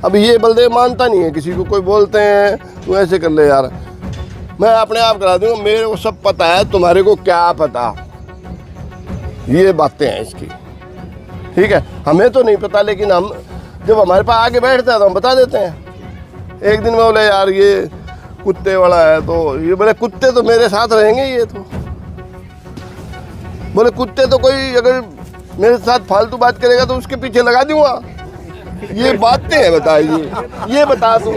अब ये बलदेव मानता नहीं है किसी को, कोई बोलते हैं तू ऐसे कर ले यार, मैं अपने आप करा दूंगा, मेरे को सब पता है, तुम्हारे को क्या पता। ये बातें हैं इसकी, ठीक है। हमें तो नहीं पता, लेकिन हम जब हमारे पास आके बैठता है तो हम बता देते हैं। एक दिन में बोले यार ये कुत्ते वाला है, तो ये बोले कुत्ते तो मेरे साथ रहेंगे, ये तो बोले कुत्ते तो कोई अगर मेरे साथ फालतू बात करेगा तो उसके पीछे लगा दूंगा। ये बातें हैं, बताइए, ये बता दूं।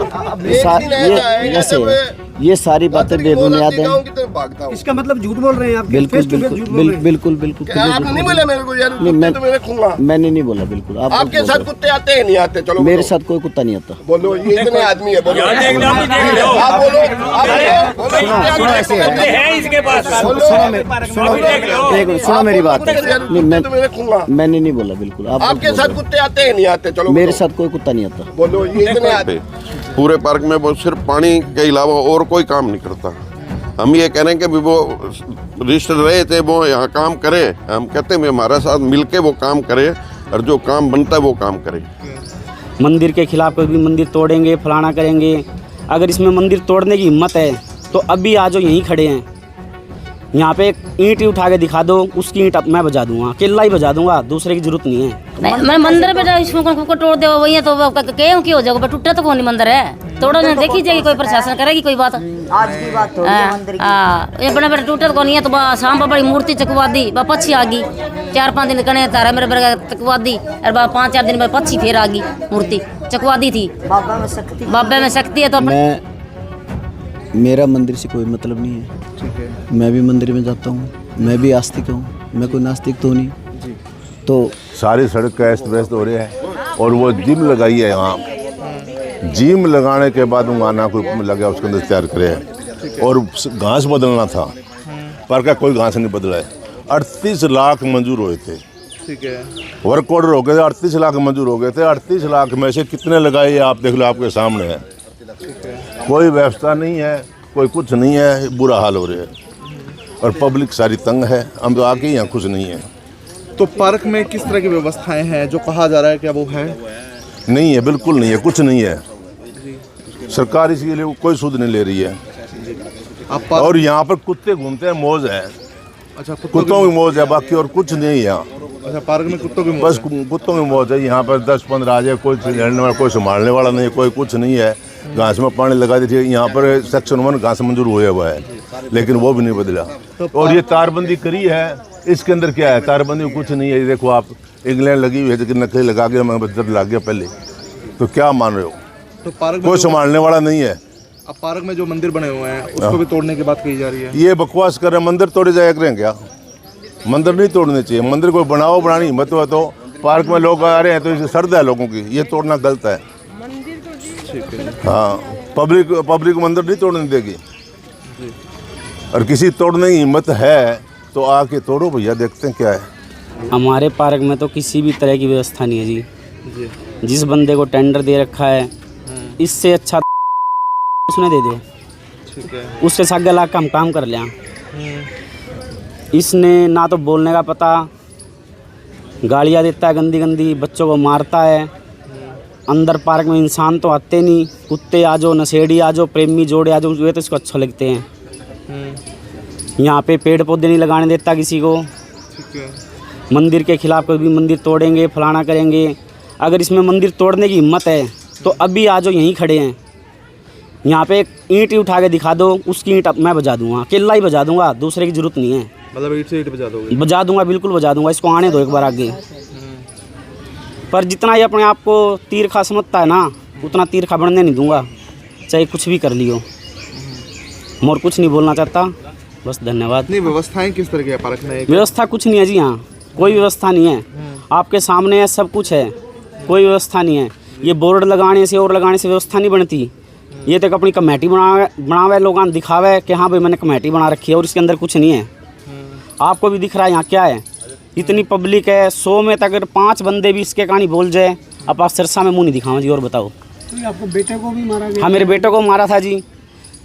ये सारी बातें बेबुनियाद हैं। इसका मतलब झूठ बोल रहे हैं आप? बिल्कुल बिल्कुल बिल्कुल। आपने नहीं बोला मेरे को यार, तो मेरे खूंगा। मैंने नहीं बोला, बिल्कुल। आपके साथ कुत्ते आते हैं नहीं आते? चलो मेरे साथ कोई कुत्ता नहीं आता। बोलो, ये इतने आदमी है, बोलो आप बोलो। सुनो मेरी बात, मैंने नहीं बोला, बिल्कुल। आपके साथ कुत्ते आते हैं नहीं आते? चलो मेरे साथ कोई कुत्ता नहीं आता। बोलो, ये इतने आदमी पूरे पार्क में वो सिर्फ पानी के अलावा और कोई काम नहीं करता। हम ये कह रहे हैं कि वो रजिस्टर रहे थे, वो यहाँ काम करें। हम कहते हैं हमारे साथ मिलके वो काम करे और जो काम बनता है वो काम करे। मंदिर के खिलाफ कोई भी मंदिर तोड़ेंगे, फलाना करेंगे। अगर इसमें मंदिर तोड़ने की हिम्मत है तो अभी आ जाओ, यहीं खड़े हैं। यहाँ पे एक ईंट उठा के दिखा दो, उसकी ईंट मैं बजा दूंगा, किला ही बजा दूंगा, दूसरे की जरूरत नहीं है। मैं मंदिर पे इसको तोड़ दे, वही तो क्यों की हो जाएगा? टूटा तो कौन मंदिर है, तोड़ो ना, देखी जाएगी, कोई प्रशासन करेगी कोई बात? आज की बात थोड़ी है मंदिर की। ये बड़ा टूटा तो नहीं है, तो शाम बड़ी मूर्ति चकवा दी, पक्षी आ गई। 4-5 दिन कने तारा मेरे बड़ा चकवा दी, और 5-4 दिन में पक्षी फिर आ गई, मूर्ति चकवा दी थी। बाबा में शक्ति है। तो मेरा मंदिर से कोई मतलब नहीं है, ठीक है। मैं भी मंदिर में जाता हूँ, मैं भी आस्तिक हूँ, मैं कोई नास्तिक तो नहीं जी। तो सारी सड़क का अस्त व्यस्त हो रहा है, और वो जिम लगाई है यहाँ। जिम लगाने के बाद वो आना कोई लगा उसके अंदर तैयार करे, और घास बदलना था, पर का कोई घास नहीं बदला है। 38 लाख मंजूर हुए थे, ठीक है। वर्क ऑर्डर हो गए थे, 38 लाख मंजूर हो गए थे। 38 लाख में से कितने लगाए आप देख लो, आपके सामने है। कोई व्यवस्था नहीं है, कोई कुछ नहीं है, बुरा हाल हो रहा है, और पब्लिक सारी तंग है। हम तो आके यहाँ कुछ नहीं है। तो पार्क में किस तरह की व्यवस्थाएं हैं जो कहा जा रहा है, क्या वो है? नहीं है, बिल्कुल नहीं है, कुछ नहीं है। सरकार इसके लिए कोई सूद नहीं ले रही है। और यहाँ पर कुत्ते घूमते हैं, मौज है। अच्छा, कुत्तों की मौज है, बाकी और कुछ नहीं है यहाँ। अच्छा, पार्क में कुत्तों की बस कुत्तों की मौज है। यहाँ पर 10-15 आ जाए, कोई लड़ने वाला, कोई संभालने वाला नहीं है, कोई कुछ नहीं है। घास में पानी लगा दीजिए। यहाँ पर सेक्शन 1 घास मंजूर हुआ है, लेकिन वो भी नहीं बदला। और ये तारबंदी करी है, इसके अंदर क्या है? तारबंदी में कुछ नहीं है। देखो आप, इंग्लैंड लगी हुई है, लेकिन नकली लगा के मैं दर्द लग गया पहले। तो क्या मान रहे हो? तो पार्क कोई संभालने वाला नहीं है। अब पार्क में जो मंदिर बने हुए हैं उसको भी तोड़ने की बात कही जा रही है। ये बकवास कर रहे हैं, मंदिर तोड़े जाया करें क्या? मंदिर नहीं तोड़ने चाहिए। मंदिर को बनाओ, बनानी हिम्मत हो तो। पार्क में लोग आ रहे हैं तो इसे श्रद्धा है लोगों की, ये तोड़ना गलत है। हाँ, पब्लिक मंदिर नहीं तोड़ने देगी। और किसी तोड़ने की हिम्मत है तो आके तोड़ो भैया, देखते हैं क्या है। हमारे पार्क में तो किसी भी तरह की व्यवस्था नहीं है जी। जिस बंदे को टेंडर दे रखा है, इससे अच्छा उसने दे दो, ठीक है। उसके साथ गला का हम काम कर लिया। इसने ना तो बोलने का पता, गालियाँ देता है गंदी गंदी, बच्चों को मारता है। अंदर पार्क में इंसान तो आते नहीं, कुत्ते आ जाओ, नशेड़ी आ जाओ, प्रेमी जोड़े आ जाओ, वे तो इसको अच्छा लगते हैं। यहाँ पे पेड़ पौधे नहीं लगाने देता किसी को, ठीक है। मंदिर के खिलाफ कोई भी मंदिर तोड़ेंगे, फलाना करेंगे। अगर इसमें मंदिर तोड़ने की हिम्मत है तो अभी आ जाओ, यहीं खड़े हैं। यहाँ पे एक ईंट उठा के दिखा दो, उसकी ईंट मैं बजा दूंगा, किला ही बजा दूंगा, दूसरे की जरूरत नहीं है। मतलब ईंट से ईंट बजा दोगे? बजा दूंगा, बिल्कुल बजा दूंगा। इसको आने दो एक बार आगे। पर जितना ये अपने आप को तीरखा समझता है ना, उतना तीरखा बनने नहीं दूंगा, चाहे कुछ भी कर लियो। मैं और कुछ नहीं बोलना चाहता, बस धन्यवाद। नहीं, व्यवस्थाएं किस तरह की है पार्क में? व्यवस्था कुछ नहीं है जी, यहाँ कोई व्यवस्था नहीं है। आपके सामने है, सब कुछ है, कोई व्यवस्था नहीं है। ये बोर्ड लगाने से और लगाने से व्यवस्था नहीं बनती। ये तक अपनी कमेटी बनावे लोग दिखावे कि हाँ भाई मैंने कमेटी बना रखी है, और इसके अंदर कुछ नहीं है। आपको भी दिख रहा है यहाँ क्या है, इतनी पब्लिक है। 100 में अगर 5 बंदे भी इसके कहानी बोल जाए, अब आप सिरसा में मुँह नहीं दिखाओ जी। और बताओ, तो आपको बेटे को भी मारा गया? हाँ, मेरे बेटे को मारा था जी।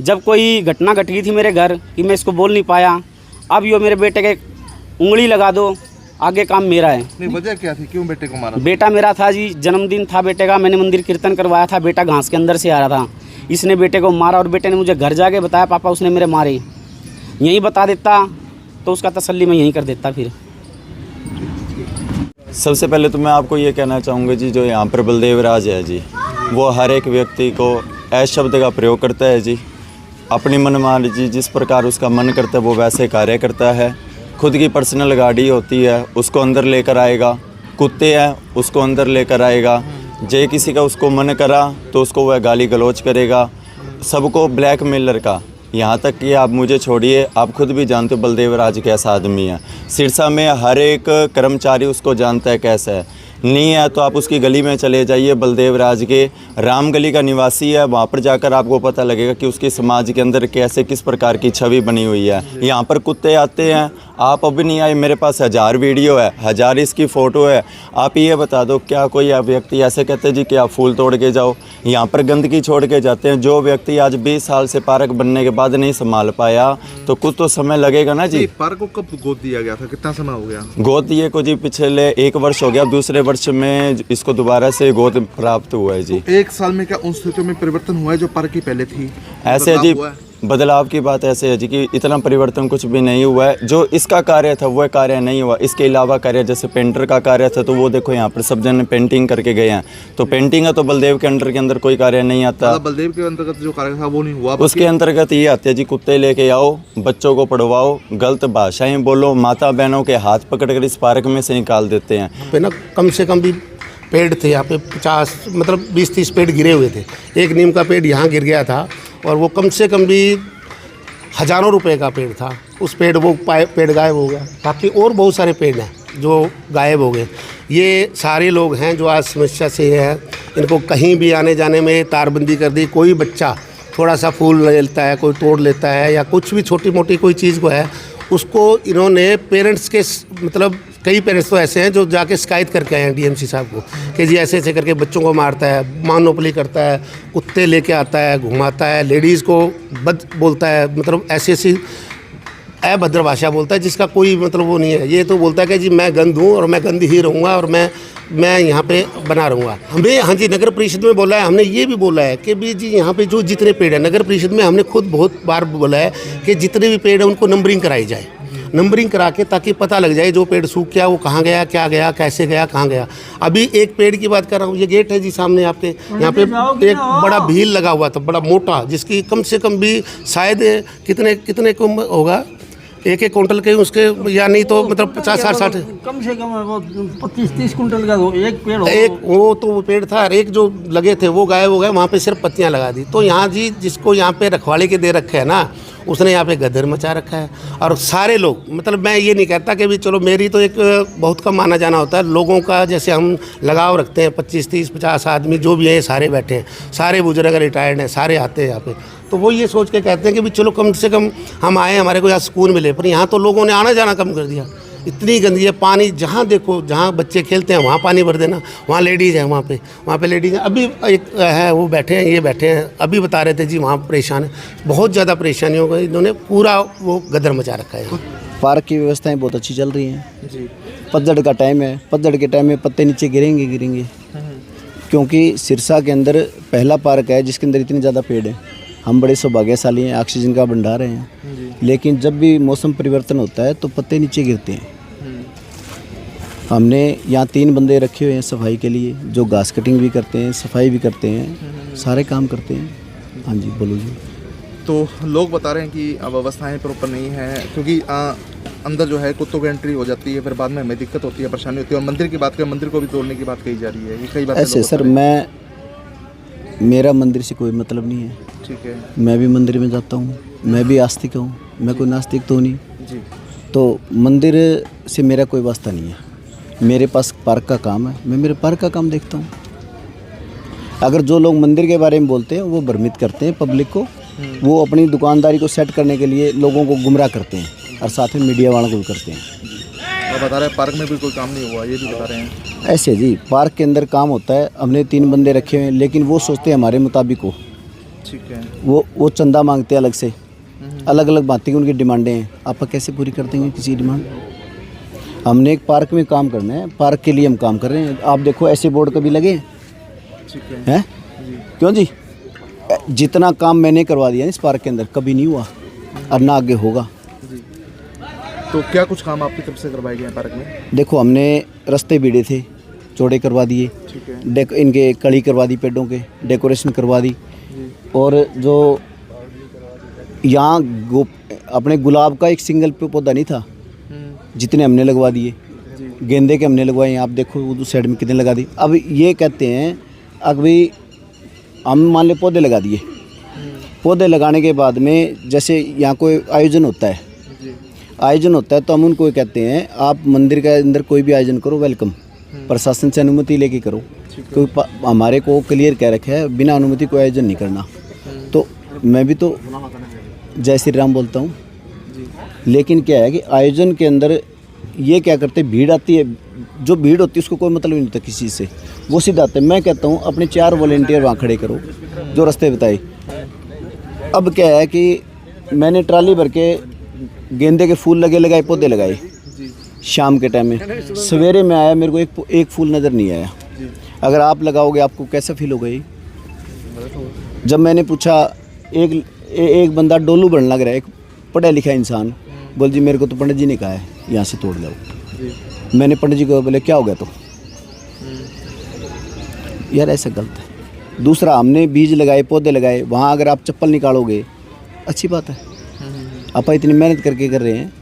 जब कोई घटना घट गई थी मेरे घर कि मैं इसको बोल नहीं पाया, अब यो मेरे बेटे के उंगली लगा दो, आगे काम मेरा है। नहीं, वजह क्या थी, क्यों बेटे को मारा? बेटा मेरा था जी, जन्मदिन था बेटे का, मैंने मंदिर कीर्तन करवाया था, बेटा घास के अंदर से आ रहा था, इसने बेटे को मारा और बेटे ने मुझे घर जाके बताया पापा उसने मेरे मारे। यहीं बता देता तो उसका तसल्ली मैं यहीं कर देता। फिर सबसे पहले तो मैं आपको ये कहना चाहूँगा जी, जो यहाँ पर बलदेव राज है जी, वो हर एक व्यक्ति को ऐसे शब्द का प्रयोग करता है जी, अपनी मनमानी जी, जिस प्रकार उसका मन करता है वो वैसे कार्य करता है। खुद की पर्सनल गाड़ी होती है उसको अंदर लेकर आएगा, कुत्ते हैं उसको अंदर लेकर आएगा, जे किसी का उसको मन करा तो उसको वह गाली गलौज करेगा, सबको ब्लैकमेलर का। यहाँ तक कि आप मुझे छोड़िए, आप खुद भी जानते हो बलदेव राज कैसा आदमी है। सिरसा में हर एक कर्मचारी उसको जानता है कैसा है। नहीं है तो आप उसकी गली में चले जाइए, बलदेव राज के राम गली का निवासी है, वहाँ पर जाकर आपको पता लगेगा कि उसके समाज के अंदर कैसे किस प्रकार की छवि बनी हुई है। यहाँ पर कुत्ते आते हैं, आप अभी नहीं आए, मेरे पास 1000 वीडियो है, 1000 इसकी फ़ोटो है। आप ये बता दो क्या कोई व्यक्ति ऐसे कहते हैं जी कि आप फूल तोड़ के जाओ, यहाँ पर गंदगी छोड़ के जाते हैं। जो व्यक्ति आज 20 साल से पार्क बनने के बाद नहीं संभाल पाया तो कुछ तो समय लगेगा ना जी। पार्क को कब गोद दिया गया था, कितना समय हो गया? गोद दिए को जी पिछले 1 वर्ष हो गया, दूसरे वर्ष में इसको दोबारा से गोद प्राप्त हुआ है जी। 1 साल में क्या उन स्थितियों में परिवर्तन हुआ है जो पार्क की पहले थी? ऐसे जी बदलाव की बात ऐसे है जी कि इतना परिवर्तन कुछ भी नहीं हुआ है। जो इसका कार्य था वह कार्य नहीं हुआ। इसके अलावा कार्य जैसे पेंटर का कार्य था तो वो देखो यहाँ पर सब जन पेंटिंग करके गए हैं, तो पेंटिंग है तो बलदेव के अंडर के अंदर कोई कार्य नहीं आता। बलदेव के अंतर्गत जो कार्य था वो नहीं हुआ। उसके अंतर्गत ये आते हैं जी, कुत्ते लेके आओ, बच्चों को पढ़वाओ, गलत भाषाएं बोलो, माता बहनों के हाथ पकड़कर इस पार्क में से निकाल देते हैं। पे ना कम से कम भी पेड़ थे यहाँ पे 50 मतलब 20-30 पेड़ गिरे हुए थे। एक नीम का पेड़ यहाँ गिर गया था और वो कम से कम भी हज़ारों रुपए का पेड़ था। उस पेड़ पेड़ गायब हो गया। बाकी और बहुत सारे पेड़ हैं जो गायब हो गए। ये सारे लोग हैं जो आज समस्या से हैं, इनको कहीं भी आने जाने में तारबंदी कर दी। कोई बच्चा थोड़ा सा फूल लेता है, कोई तोड़ लेता है या कुछ भी छोटी मोटी कोई चीज़ को है, उसको इन्होंने पेरेंट्स के मतलब कई पेरेंट्स तो ऐसे हैं जो जाके शिकायत करके आए हैं डीएमसी साहब को कि जी ऐसे ऐसे करके बच्चों को मारता है, मानोपली करता है, कुत्ते लेके आता है, घुमाता है, लेडीज़ को बद बोलता है, मतलब ऐसी ऐसी अभद्र भाषा बोलता है जिसका कोई मतलब वो नहीं है। ये तो बोलता है कि जी मैं गंद हूँ और मैं गंद ही रहूँगा और मैं यहाँ पे बना रहूँगा। हमें हाँ जी नगर परिषद में बोला है, हमने ये भी बोला है कि भी जी यहाँ पे जो जितने पेड़ हैं नगर परिषद में हमने खुद बहुत बार बोला है कि जितने भी पेड़ हैं उनको नंबरिंग कराई जाए, नंबरिंग करा के ताकि पता लग जाए जो पेड़ सूख गया वो कहाँ गया, क्या गया, कैसे गया, कहाँ गया। अभी एक पेड़ की बात कर रहा हूँ, ये गेट है जी सामने आपके, यहाँ पे एक बड़ा भील लगा हुआ था, बड़ा मोटा, जिसकी कम से कम भी शायद कितने को होगा, 1-1 कुंटल के उसके, या नहीं तो मतलब 50-60 कम से कम 25-30 कुंटल का एक पेड़ हो। एक वो तो वो पेड़ था और एक जो लगे थे वो गायब हो गए, वहाँ पे सिर्फ पत्तियाँ लगा दी। तो यहाँ जी जिसको यहाँ पे रखवाले के दे रखे है ना, उसने यहाँ पे गदर मचा रखा है। और सारे लोग, मतलब मैं ये नहीं कहता कि भी चलो मेरी तो एक बहुत कम माना जाना होता है, लोगों का जैसे हम लगाव रखते हैं 25-30-50 आदमी जो भी हैं सारे बैठे हैं, सारे बुजुर्ग रिटायर्ड हैं, सारे आते हैं यहाँ पे। तो वो ये सोच के कहते हैं कि भी चलो कम से कम हम आए, हमारे को यहाँ सुकून मिले। पर यहाँ तो लोगों ने आना जाना कम कर दिया। इतनी गंदगी है, पानी जहाँ देखो, जहाँ बच्चे खेलते हैं वहाँ पानी भर देना, वहाँ लेडीज़ है, वहाँ पे लेडीज़ है। अभी एक है वो बैठे हैं, ये बैठे हैं, अभी बता रहे थे जी वहाँ परेशान है, बहुत ज़्यादा परेशानी हो गई। इन्होंने पूरा वो गदर मचा रखा है। पार्क की व्यवस्थाएं बहुत अच्छी चल रही हैं जी। पतझड़ का टाइम है, पतझड़ के टाइम में पत्ते नीचे गिरेंगे क्योंकि सिरसा के अंदर पहला पार्क है जिसके अंदर इतने ज़्यादा पेड़ हैं। हम बड़े सौभाग्यशाली हैं, ऑक्सीजन का भंडार हैं, लेकिन जब भी मौसम परिवर्तन होता है तो पत्ते नीचे गिरते हैं। हमने यहाँ 3 बंदे रखे हुए हैं सफाई के लिए, जो घास कटिंग भी करते हैं, सफाई भी करते हैं, सारे काम करते हैं। हाँ जी बोलो जी। तो लोग बता रहे हैं कि व्यवस्थाएं प्रॉपर नहीं है, क्योंकि अंदर जो है कुत्तों की एंट्री हो जाती है, फिर बाद में हमें दिक्कत होती है, परेशानी होती है। और मंदिर की बात करें, मंदिर को भी तोड़ने की बात कही जा रही है। ये कई बार ऐसे सर, मेरा मंदिर से कोई मतलब नहीं है। ठीक है, मैं भी मंदिर में जाता हूँ, मैं भी आस्तिक हूँ, मैं कोई नास्तिक तो नहीं जी। तो मंदिर से मेरा कोई वास्ता नहीं है। मेरे पास पार्क का काम है, मैं मेरे पार्क का काम देखता हूँ। अगर जो लोग मंदिर के बारे में बोलते हैं वो भ्रमित करते हैं पब्लिक को, वो अपनी दुकानदारी को सेट करने के लिए लोगों को गुमराह करते हैं और साथ में मीडिया वालों को भी करते हैं। और बता रहे हैं पार्क में भी कोई काम नहीं हुआ, ये भी बता रहे हैं। ऐसे जी पार्क के अंदर काम होता है। हमने 3 बंदे रखे हुए हैं, लेकिन वो सोचते हैं हमारे मुताबिक हो। ठीक है, वो चंदा मांगते हैं अलग से, अलग अलग बातें की उनकी डिमांडें हैं। आप कैसे पूरी कर देंगे किसी डिमांड? हमने एक पार्क में काम करना है, पार्क के लिए हम काम कर रहे हैं। आप देखो ऐसे बोर्ड कभी लगे हैं? क्यों जी? जितना काम मैंने करवा दिया इस पार्क के अंदर कभी नहीं हुआ और ना आगे होगा। तो क्या कुछ काम आपकी तरफ से करवाए गए हैं पार्क में? देखो हमने रास्ते बीड़े थे, चौड़े करवा दिए, ठीक है। इनके कड़ी करवा दी, पेड़ों के डेकोरेशन करवा दी, और जो यहाँ अपने गुलाब का एक सिंगल पौधा नहीं था, जितने हमने लगवा दिए। गेंदे के हमने लगवाए, आप देखो उस साइड में कितने लगा दिए। अब ये कहते हैं अभी हम मान लो पौधे लगा दिए, पौधे लगाने के बाद में जैसे यहाँ कोई आयोजन होता है तो हम उनको कहते हैं आप मंदिर के अंदर कोई भी आयोजन करो, वेलकम, प्रशासन से अनुमति लेके करो, क्योंकि हमारे को क्लियर कह रखा है बिना अनुमति कोई आयोजन नहीं करना। तो मैं भी तो जय श्री राम बोलता हूँ, लेकिन क्या है कि आयोजन के अंदर ये क्या करते, भीड़ आती है, जो भीड़ होती है उसको कोई मतलब नहीं होता किसी चीज़ से, वो सीधा आते हैं। मैं कहता हूँ अपने 4 वॉलेंटियर वहाँ खड़े करो जो रास्ते बताए। अब क्या है कि मैंने ट्राली भर के गेंदे के फूल लगाए, पौधे लगाए शाम के टाइम में। सवेरे में आया, मेरे को एक फूल नज़र नहीं आया। अगर आप लगाओगे आपको कैसा फील होगा? जब मैंने पूछा, एक बंदा डोलू बनने लग रहा है, एक पढ़ा लिखा इंसान, बोल जी मेरे को तो पंडित जी ने कहा है यहाँ से तोड़ जाओ। मैंने पंडित जी को बोले क्या हो गया? तो यार ऐसा गलत है। दूसरा, हमने बीज लगाए, पौधे लगाए, वहाँ अगर आप चप्पल निकालोगे अच्छी बात है, आप इतनी मेहनत करके कर रहे हैं,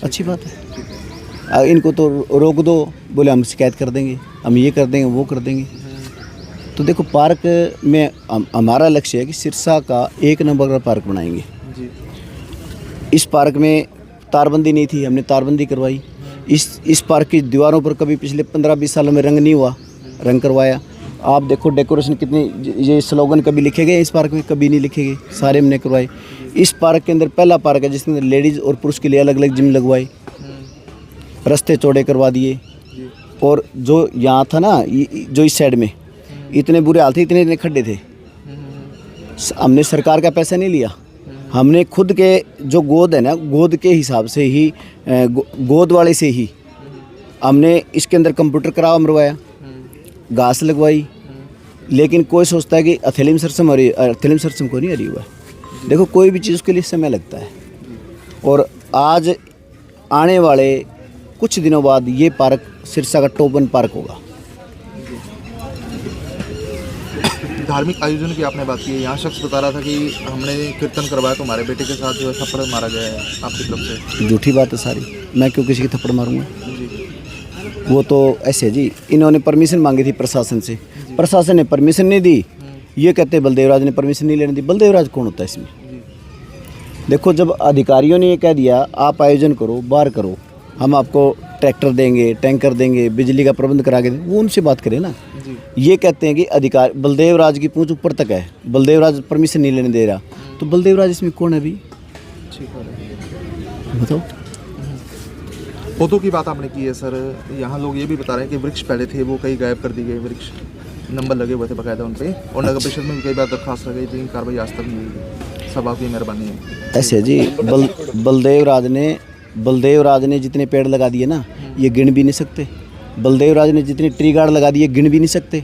अच्छी बात है। इनको तो रोक दो, बोले हम शिकायत कर देंगे, हम ये कर देंगे, वो कर देंगे। तो देखो पार्क में हमारा लक्ष्य है कि सिरसा का 1 नंबर का पार्क बनाएंगे। इस पार्क में तारबंदी नहीं थी, हमने तारबंदी करवाई। इस पार्क की दीवारों पर कभी पिछले 15-20 सालों में रंग नहीं हुआ, रंग करवाया। आप देखो डेकोरेशन कितनी, ये स्लोगन कभी लिखे गए इस पार्क में? कभी नहीं लिखे गए, सारे हमने करवाए। इस पार्क के अंदर पहला पार्क है जिसके अंदर लेडीज़ और पुरुष के लिए अलग अलग जिम लगवाए, रास्ते चौड़े करवा दिए। और जो यहाँ था ना, जो इस साइड में इतने बुरे हाल थे, इतने खड्डे थे, हमने सरकार का पैसा नहीं लिया, हमने खुद के जो गोद है ना, गोद के हिसाब से ही, गोद वाले से ही हमने इसके अंदर कंप्यूटर करावा मरवाया, घास लगवाई। लेकिन कोई सोचता है कि एथिलीन सरसम हो रही है, एथिलीन सरसम को नहीं आ रही हुआ। देखो कोई भी चीज़ के लिए समय लगता है, और आज आने वाले कुछ दिनों बाद ये पार्क सिरसा का टॉप 1 पार्क होगा। धार्मिक आयोजन की आपने बात की है, यहाँ शख्स बता रहा था कि हमने कीर्तन करवाया तो हमारे बेटे के साथ जो है थप्पड़ मारा गया है आपकी तरफ से। झूठी बात है सारी, मैं क्यों किसी की थप्पड़ मारूंगा? वो तो ऐसे जी, इन्होंने परमिशन मांगी थी प्रशासन से, प्रशासन ने परमिशन नहीं दी। ये कहते बलदेवराज ने परमिशन नहीं लेने दी। बलदेवराज कौन होता है इसमें? देखो जब अधिकारियों ने ये कह दिया आप आयोजन करो, बाहर करो, हम आपको ट्रैक्टर देंगे, टैंकर देंगे, बिजली का प्रबंध करा के देंगे, वो उनसे बात करें ना। ये कहते हैं कि अधिकार बलदेवराज की पूंछ ऊपर तक है, बलदेवराज परमिशन नहीं लेने दे रहा, तो बलदेवराज इसमें कौन है अभी? बताओ। पौधों की बात आपने की है सर, यहाँ लोग ये भी बता रहे हैं कि वृक्ष पहले थे वो कई गायब कर दिए गए, वृक्ष नंबर लगे हुए थे बाकायदा उन पे, और नगर परिषद में भी कई बार दरखास्त लगाई, लेकिन कार्रवाई आज तक नहीं हुई। सब आपकी मेहरबानी है। ऐसे जी, बलदेवराज ने जितने पेड़ लगा दिए ना, ये गिन भी नहीं सकते। बलदेवराज ने जितने ट्री गार्ड लगा दिए गिन भी नहीं सकते।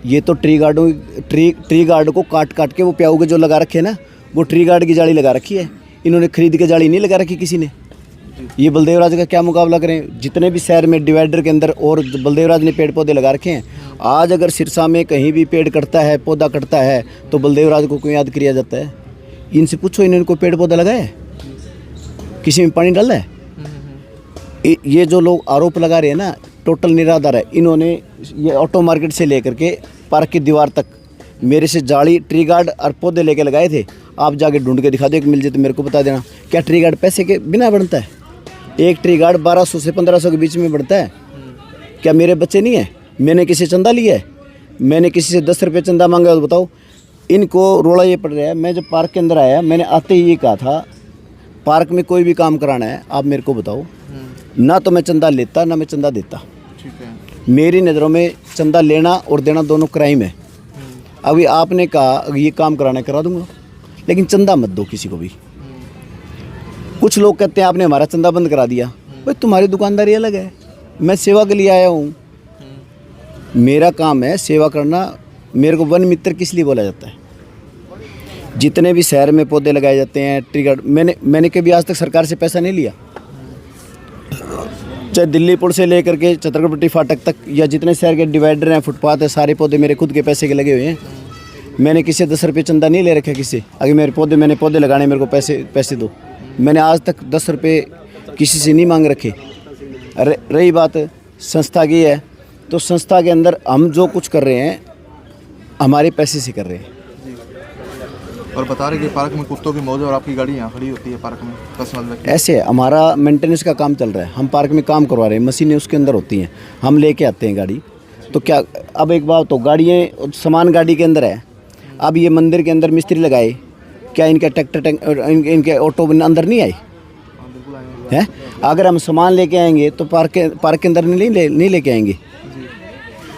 ये तो ट्री गार्ड को काट के वो प्याऊ के जो लगा रखे हैं ना, वो ट्री गार्ड की जाली लगा रखी है, इन्होंने खरीद के जाली नहीं लगा रखी किसी ने। ये बलदेवराज का क्या मुकाबला करें? जितने भी शहर में डिवाइडर के अंदर और बलदेवराज ने पेड़ पौधे लगा रखे हैं। आज अगर सिरसा में कहीं भी पेड़ कटता है, पौधा कटता है, तो बलदेवराज को क्यों याद किया जाता है? इनसे पूछो, इन्होंने कोई पेड़ पौधा लगाया है? किसी में पानी डाला है? ये जो लोग आरोप लगा रहे हैं ना, टोटल निराधार है। इन्होंने ये ऑटो मार्केट से लेकर के पार्क की दीवार तक मेरे से जाली, ट्री गार्ड और पौधे लेके लगाए थे। आप जाके ढूंढ के दिखा दो, एक मिल जाए तो मेरे को बता देना। क्या ट्री गार्ड पैसे के बिना बनता है? एक ट्री गार्ड 1200 से 1500 के बीच में बढ़ता है। क्या मेरे बच्चे नहीं है? मैंने किसी चंदा लिया है? मैंने किसी से 10 रुपये चंदा मांगा तो बताओ। इनको रोड़ा ये पड़ रहा है। मैं जब पार्क के अंदर आया, मैंने आते ही ये कहा था, पार्क में कोई भी काम कराना है आप मेरे को बताओ, ना तो मैं चंदा लेता ना मैं चंदा देता। ठीक है। मेरी नज़रों में चंदा लेना और देना दोनों क्राइम है। अभी आपने कहा ये काम कराना करा दूंगा, लेकिन चंदा मत दो किसी को भी। कुछ लोग कहते हैं आपने हमारा चंदा बंद करा दिया। भाई तुम्हारी दुकानदारी अलग है, मैं सेवा के लिए आया हूँ, मेरा काम है सेवा करना। मेरे को वन मित्र किस लिए बोला जाता है? जितने भी शहर में पौधे लगाए जाते हैं, ट्री गार्डन, मैंने कभी आज तक सरकार से पैसा नहीं लिया। चाहे दिल्ली पुल से लेकर के छतरपुर फाटक तक, या जितने शहर के डिवाइडर हैं, फुटपाथ है, सारे पौधे मेरे खुद के पैसे के लगे हुए हैं। मैंने किसी 10 रुपये चंदा नहीं ले रखा किसी। अगर मैंने पौधे लगाने, मेरे को पैसे दो। मैंने आज तक 10 रुपये किसी से नहीं मांग रखे। रही बात संस्था की है, तो संस्था के अंदर हम जो कुछ कर रहे हैं हमारे पैसे से कर रहे हैं। और बता रहे कि पार्क में कुत्तों की मौज है और आपकी गाड़ी यहाँ खड़ी होती है पार्क में पर्सनल में। ऐसे हमारा मेंटेनेंस का काम चल रहा है, हम पार्क में काम करवा रहे हैं, मशीनें उसके अंदर होती हैं, हम लेके आते हैं गाड़ी। तो क्या अब एक बात, तो गाड़ियाँ सामान गाड़ी के अंदर है। अब ये मंदिर के अंदर मिस्त्री लगाए, क्या इनका ट्रैक्टर इनके ऑटो अंदर नहीं आए हैं? अगर हम सामान लेके आएंगे तो पार्क के अंदर नहीं लेके आएंगे।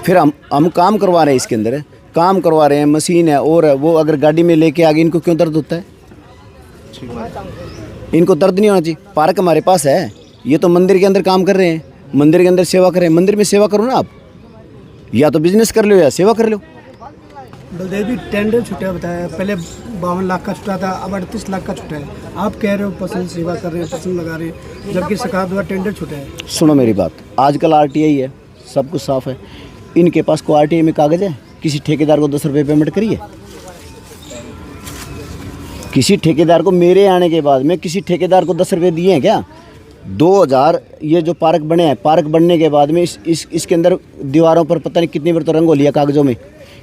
फिर हम काम करवा रहे हैं, इसके अंदर काम करवा रहे हैं, मशीन है और है, वो अगर गाड़ी में लेके आ गए, इनको क्यों दर्द होता है? इनको दर्द नहीं होना चाहिए। पार्क हमारे पास है, ये तो मंदिर के अंदर काम कर रहे हैं, मंदिर के अंदर सेवा करें। मंदिर में सेवा करो ना आप, या तो बिजनेस कर लो या सेवा कर लो। बलदेव जी टेंडर छुट्टा बताया, पहले 52 लाख का छुट्टा था, अब 38 लाख का छुट्टा है। आप कह रहे हो पसंद सेवा कर रहे हैं, पसंद लगा रहे हैं, जबकि सरकार द्वारा टेंडर छुट्टा है। सुनो मेरी बात, आजकल RTI है, सब कुछ साफ है। इनके पास कोई RTI में कागज़ है? किसी ठेकेदार को 10 रुपये पेमेंट करिए? किसी ठेकेदार को, मेरे आने के बाद में किसी ठेकेदार को 10 रुपये दिए हैं क्या? 2000 ये जो पार्क बने हैं, पार्क बनने के बाद में इसके अंदर दीवारों पर पता नहीं कितनी बार तो रंग हो लिया, कागज़ों में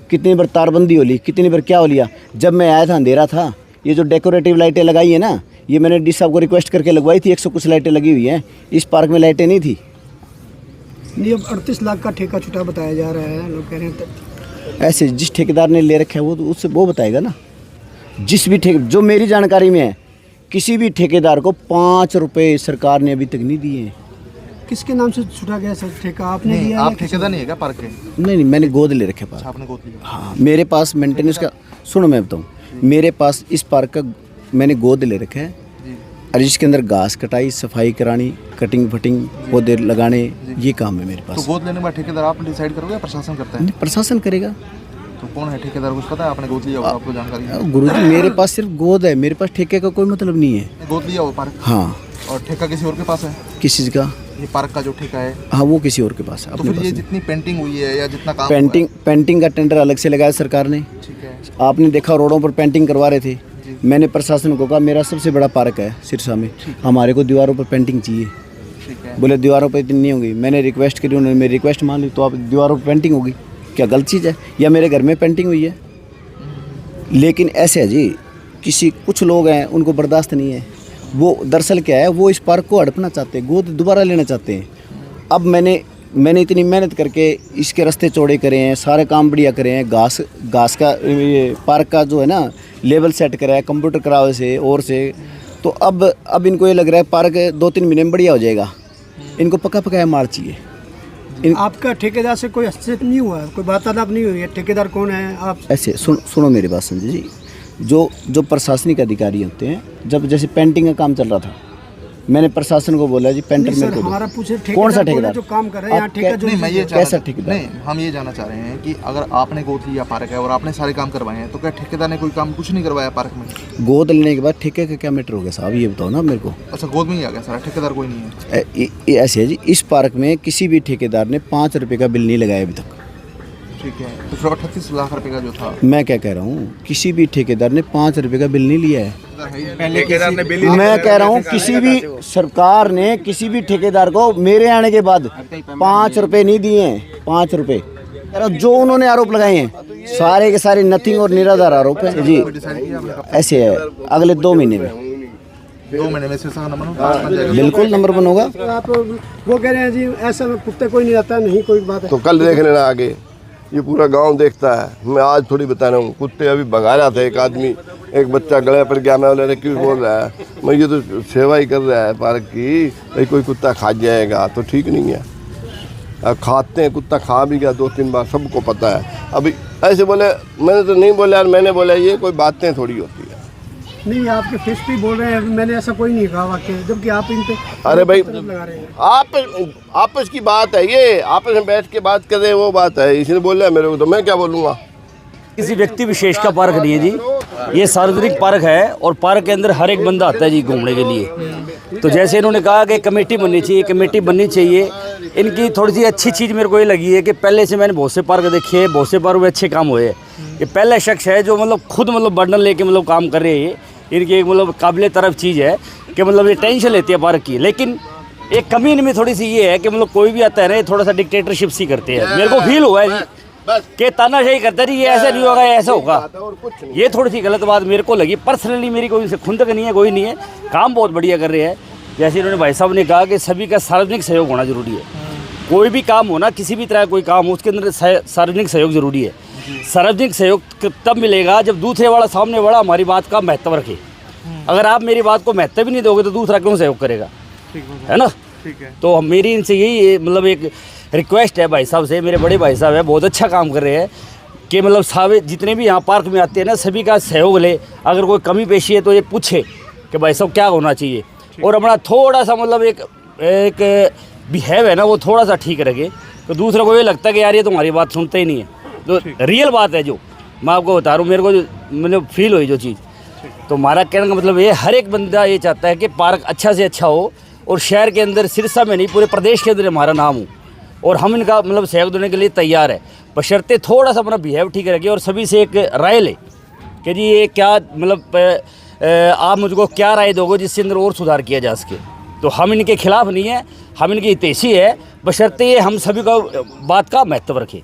कितनी बार तारबंदी हो ली, कितनी बार क्या हो लिया। जब मैं आया था अंधेरा था। ये जो डेकोरेटिव लाइटें लगाई है ना, ये मैंने डी साहब को रिक्वेस्ट करके लगवाई थी। 100 कुछ लाइटें लगी हुई हैं, इस पार्क में लाइटें नहीं थी। नहीं, अब 38 लाख का ठेका छुट्टा बताया जा रहा है, लोग कह रहे हैं। ऐसे जिस ठेकेदार ने ले रखा है वो तो उससे वो बताएगा ना। जिस भी जो मेरी जानकारी में है, किसी भी ठेकेदार को 5 रुपये सरकार ने अभी तक नहीं दिए हैं। किसके नाम से छुटा गया सर ठेका? आपने लिया? आप ठेकेदार नहीं है क्या पार्क के? नहीं, मैंने गोद ले रखे पार्क। आपने गोद लिया? हाँ, मेरे पास मेंटेनेंस का, सुनो मैं बताऊँ, मेरे पास इस पार्क का मैंने गोद ले रखा है, और जिसके अंदर घास कटाई, सफाई करानी, कटिंग फटिंग, पौधे लगाने, ये काम है मेरे पास। तो गोद लेने के बाद ठेकेदार आप डिसाइड करोगे या प्रशासन करता है? प्रशासन करेगा। तो कौन है ठेकेदार, कुछ पता है? आपने गोद लिया होगा, आपको जानकारी है? गुरुजी मेरे पास सिर्फ गोद है, मेरे पास ठेके का कोई मतलब नहीं है। गोद लिया हो पार्क? हाँ। और ठेका किसी और के पास है? किस चीज़ का? ये पार्क का जो ठेका है? हाँ, वो किसी और के पास है। तो फिर ये जितनी पेंटिंग हुई है या जितना काम पेंटिंग का टेंडर अलग से लगाया सरकार ने। ठीक है। आपने देखा रोडों पर पेंटिंग करवा रहे थे, मैंने प्रशासन को कहा मेरा सबसे बड़ा पार्क है सिरसा में, हमारे को दीवारों पर पेंटिंग चाहिए। ठीक है। बोले दीवारों पर इतनी नहीं होगी। मैंने रिक्वेस्ट करी, उन्होंने मेरी रिक्वेस्ट मान ली, तो आप दीवारों पर पेंटिंग होगी, क्या गलत चीज़ है? या मेरे घर में पेंटिंग हुई है? लेकिन ऐसे है जी, कुछ लोग हैं उनको बर्दाश्त नहीं है। वो दरअसल क्या है, वो इस पार्क को हड़पना चाहते हैं, गोद दोबारा लेना चाहते हैं। अब मैंने इतनी मेहनत करके इसके रास्ते चौड़े करे हैं, सारे काम बढ़िया करे हैं, घास का ये पार्क का जो है ना लेवल सेट करा है, कंप्यूटर करावे से और से। तो अब इनको ये लग रहा है पार्क 2-3 महीने में बढ़िया हो जाएगा। इनको पका पकाया माल चाहिए। आपका ठेकेदार से कोई हस्तक्षेप नहीं हुआ, कोई वार्तालाप नहीं हुई है? ठेकेदार कौन है? आप ऐसे सुनो मेरी बात संजय जी, जो प्रशासनिक अधिकारी होते हैं, जब जैसे पेंटिंग का काम चल रहा था, मैंने प्रशासन को बोला जी पेंटर मेरे को हमारा पूछे कौन सा ठेकेदार जो काम कर रहे हैं यहाँ ठेका जो नहीं, मैं ये कैसा ठेकेदार? नहीं, हम ये जानना चाह रहे हैं कि अगर आपने गोद लिया पार्क है और आपने सारे काम करवाए हैं, तो क्या ठेकेदार ने कोई काम कुछ नहीं करवाया पार्क में? गोद लेने के बाद ठेके का क्या मैटर हो गया साहब, ये बताओ ना मेरे को। अच्छा, गोद में ही आ गया सारा, ठेकेदार कोई नहीं है? ऐसे है जी, इस पार्क में किसी भी ठेकेदार ने 5 रुपये का बिल नहीं लगाया अभी तक। ठीक है। तो फिर 38 लाख रुपए का जो था, मैं क्या कह रहा हूँ, किसी भी ठेकेदार ने 5 रुपये का बिल नहीं लिया है। मैं कह रहा हूँ किसी भी सरकार ने किसी भी ठेकेदार को मेरे आने के बाद 5 रुपये नहीं दिए हैं। 5 रुपये जो उन्होंने आरोप लगाए हैं सारे के सारे नथिंग और निराधार आरोप है जी। ऐसे है, अगले 2 महीने में 2 महीने में सिरसा का नंबर बिल्कुल नंबर 1 होगा। आप वो कह रहे हैं जी ऐसा कुत्ते कोई नहीं रहता, नहीं कोई बात है। तो कल देखने ना आगे, ये पूरा गांव देखता है। मैं आज थोड़ी बता रहा हूँ, कुत्ते अभी भगा रहा था एक आदमी, एक बच्चा गले पर गया, मैं बोला क्यों बोल रहा है, मैं ये तो सेवा ही कर रहा है पार्क की, भाई कोई कुत्ता खा जाएगा तो ठीक नहीं है। अब खाते हैं, कुत्ता खा भी गया 2-3 बार, सबको पता है। अभी ऐसे बोले, मैंने तो नहीं बोला यार, मैंने बोला ये कोई बातें थोड़ी होती है। नहीं, आपके फेस पे बोल रहे हैं, मैंने ऐसा कोई नहीं कहा वाकई, जबकि आप इन पे अरे भाई लगा रहे हैं। आप आपस की बात है, ये आपस में बैठ के बात कर रहे हैं, वो बात है। इसने बोला मेरे को तो मैं क्या बोलूँगा। किसी व्यक्ति विशेष का पार्क नहीं है जी, ये सार्वजनिक पार्क है और पार्क के अंदर हर एक बंदा आता है जी घूमने के लिए। तो जैसे इन्होंने कहा कि कमेटी बननी चाहिए, कमेटी बननी चाहिए, इनकी थोड़ी सी अच्छी चीज़ मेरे को ये लगी है कि पहले से मैंने बहुत से पार्क देखे हैं, बहुत से पार्क में अच्छे काम हुए हैं। ये पहला शख्स है जो मतलब खुद मतलब बर्डन लेके मतलब काम कर रहे हैं। इनकी एक मतलब काबिल तरफ चीज़ है कि मतलब ये टेंशन लेती है पार्क की। लेकिन एक कमी इनमें थोड़ी सी ये है कि मतलब कोई भी आता है ना, ये थोड़ा सा डिक्टेटरशिप सी करते हैं। मेरे को फील हुआ है जी कि तानाशाही करता रही, ये ऐसा नहीं होगा, ये ऐसा होगा। ये थोड़ी सी गलत बात मेरे को लगी पर्सनली। मेरी कोई इनसे खुंदक नहीं है, कोई नहीं है, काम बहुत बढ़िया कर रहे हैं। जैसे इन्होंने भाई साहब ने कहा कि सभी का सार्वजनिक सहयोग होना जरूरी है। कोई भी काम हो ना, किसी भी तरह कोई काम हो, उसके अंदर सार्वजनिक सहयोग जरूरी है। सार्वजनिक सहयोग तब मिलेगा जब दूसरे वाला सामने वाला हमारी बात का महत्व रखे। अगर आप मेरी बात को महत्व भी नहीं दोगे तो दूसरा क्यों सहयोग करेगा, है ना। तो मेरी इनसे यही मतलब एक रिक्वेस्ट है भाई साहब से, मेरे बड़े भाई साहब है, बहुत अच्छा काम कर रहे हैं कि मतलब सारे जितने भी यहाँ पार्क में आते हैं ना, सभी का सहयोग ले। अगर कोई कमी पेशी है तो ये पूछे कि भाई साहब क्या होना चाहिए, और अपना थोड़ा सा मतलब एक बिहेव है ना, वो थोड़ा सा ठीक रखे। तो दूसरे को ये लगता है कि यार ये तुम्हारी बात सुनते ही नहीं है। तो रियल बात है जो मैं आपको बता रहा हूँ, मेरे को जो मतलब फील हुई जो चीज़। तो हमारा कहने का मतलब ये, हर एक बंदा ये चाहता है कि पार्क अच्छा से अच्छा हो और शहर के अंदर, सिरसा में नहीं पूरे प्रदेश के अंदर हमारा नाम हो। और हम इनका मतलब सहयोग देने के लिए तैयार है, बशर्ते थोड़ा सा अपना बिहेव ठीक रखे। और सभी से एक राय ले कि जी ये क्या मतलब आप मुझको क्या राय दोगे जिससे अंदर और सुधार किया जा सके। तो हम इनके खिलाफ नहीं है, हम इनकी हितैषी है, बशर्ते हम सभी का बात का महत्व रखें।